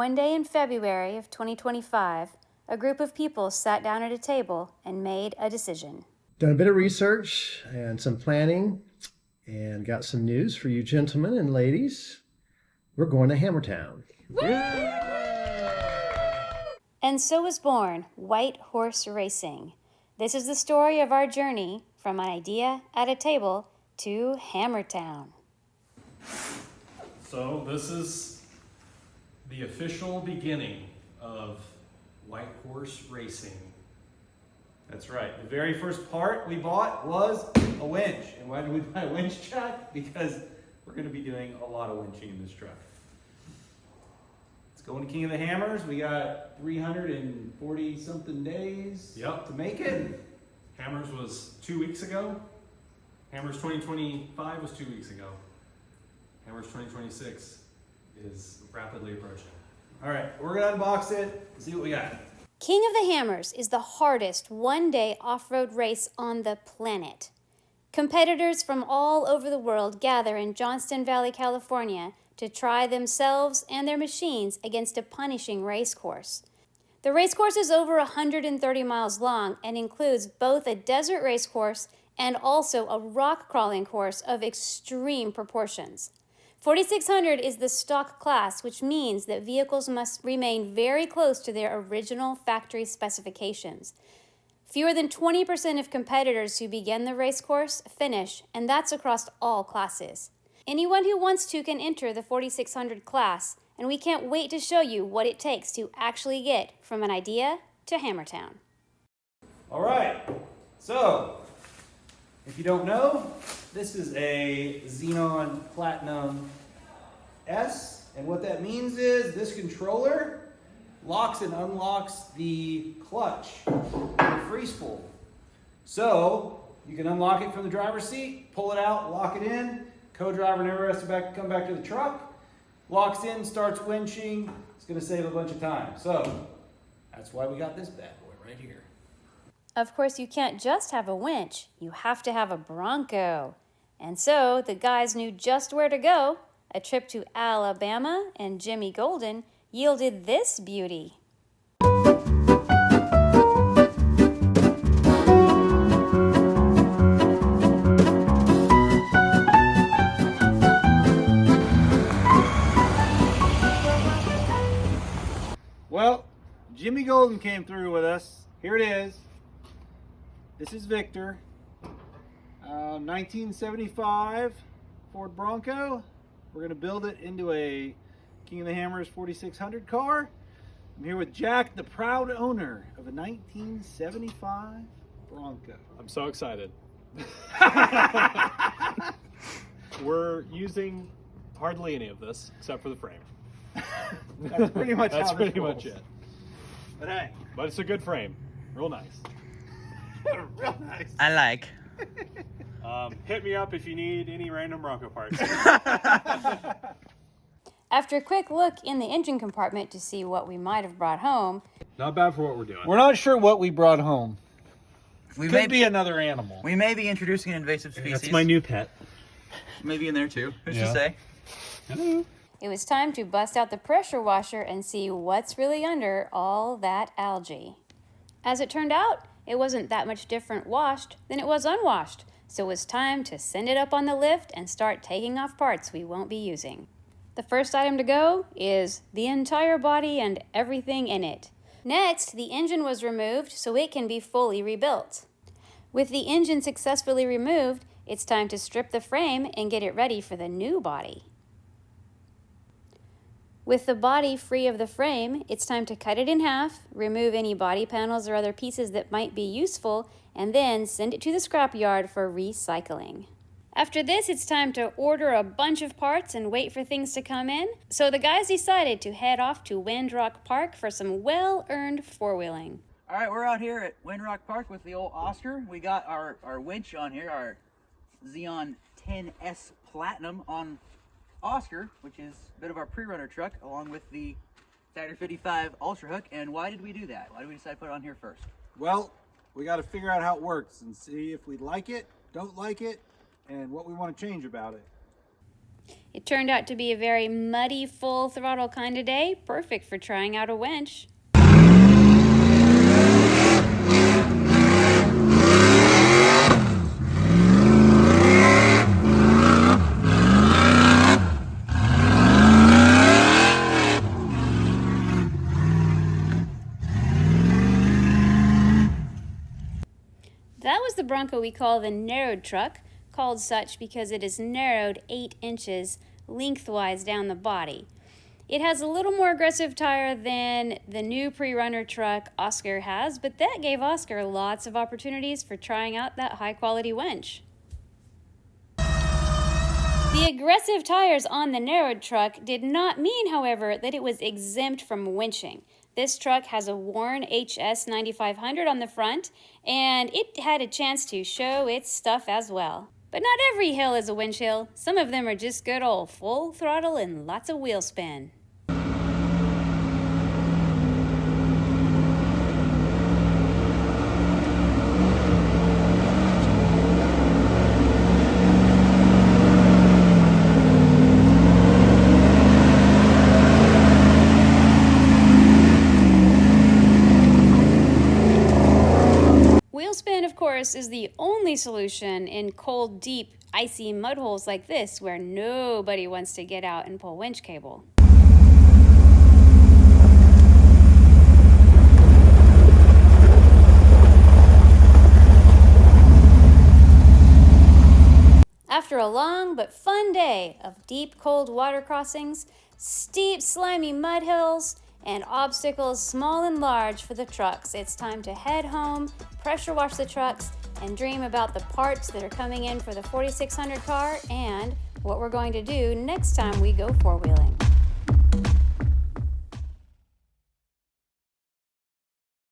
One day in February of 2025, a group of people sat down at a table and made a decision. Done a bit of research and some planning and got some news for you gentlemen and ladies. We're going to Hammertown. And so was born White Horse Racing. This is the story of our journey from an idea at a table to Hammertown. So this is the official beginning of White Horse Racing. That's right. The very first part we bought was a winch. And why did we buy a winch, Jack? Because we're going to be doing a lot of winching in this truck. It's going to King of the Hammers. We got 340 something days to make it. Hammers was 2 weeks ago. Hammers 2025 was 2 weeks ago. Hammers 2026 is rapidly approaching. All right, we're going to unbox it and see what we got. King of the Hammers is the hardest one-day off-road race on the planet. Competitors from all over the world gather in Johnston Valley, California to try themselves and their machines against a punishing race course. The race course is over 130 miles long and includes both a desert race course and also a rock crawling course of extreme proportions. 4600 is the stock class, which means that vehicles must remain very close to their original factory specifications. Fewer than 20% of competitors who begin the race course finish, and that's across all classes. Anyone who wants to can enter the 4600 class, and we can't wait to show you what it takes to actually get from an idea to Hammertown. All right, so if you don't know, this is a Xenon Platinum S, and what that means is this controller locks and unlocks the clutch and the free spool. So you can unlock it from the driver's seat, pull it out, lock it in. Co-driver never has to come back to the truck. Locks in, starts winching. It's going to save a bunch of time. So that's why we got this bad boy right here. Of course, you can't just have a winch. You have to have a Bronco. And so the guys knew just where to go. A trip to Alabama and Jimmy Golden yielded this beauty. Well, Jimmy Golden came through with us. Here it is. This is Victor. 1975 Ford Bronco. We're going to build it into a King of the Hammers 4600 car. I'm here with Jack, the proud owner of a 1975 Bronco. I'm so excited. We're using hardly any of this except for the frame. That's pretty much That's how this pretty rolls. much it. But hey, But it's a good frame. Real nice. real nice. I like. Hit me up if you need any random Bronco parts. After a quick look in the engine compartment to see what we might have brought home, Not bad for what we're doing. We're not sure what we brought home. We Could be another animal. We may be introducing an invasive species. That's my new pet. Maybe in there too. Who's Yeah. to say? Hello. it was time to bust out the pressure washer and see what's really under all that algae. As it turned out, it wasn't that much different washed than it was unwashed, so it was time to send it up on the lift and start taking off parts we won't be using. The first item to go is the entire body and everything in it. Next, the engine was removed so it can be fully rebuilt. With the engine successfully removed, it's time to strip the frame and get it ready for the new body. With the body free of the frame, it's time to cut it in half, remove any body panels or other pieces that might be useful, and then send it to the scrapyard for recycling. After this, it's time to order a bunch of parts and wait for things to come in, so the guys decided to head off to Windrock Park for some well-earned four-wheeling. All right, we're out here at Windrock Park with the old Oscar. We got our winch on here, our Xeon 10S Platinum on Oscar, which is a bit of our pre-runner truck, along with the Factor 55 Ultra Hook. And why did we do that? Why did we decide to put it on here first? Well, we got to figure out how it works and see if we like it, don't like it, and what we want to change about it. It turned out to be a very muddy, full throttle kind of day, perfect for trying out a winch. That was the Bronco we call the narrowed truck, called such because it is narrowed 8 inches lengthwise down the body. It has a little more aggressive tire than the new pre-runner truck Oscar has, but that gave Oscar lots of opportunities for trying out that high-quality winch. The aggressive tires on the narrowed truck did not mean, however, that it was exempt from winching. This truck has a worn HS 9500 on the front, and it had a chance to show its stuff as well. But not every hill is a winch hill. Some of them are just good old full throttle and lots of wheel spin. Wheelspin, of course, is the only solution in cold, deep, icy mud holes like this where nobody wants to get out and pull winch cable. After a long but fun day of deep, cold water crossings, steep, slimy mud hills, and obstacles small and large for the trucks, it's time to head home, pressure wash the trucks, and dream about the parts that are coming in for the 4600 car and what we're going to do next time we go four-wheeling.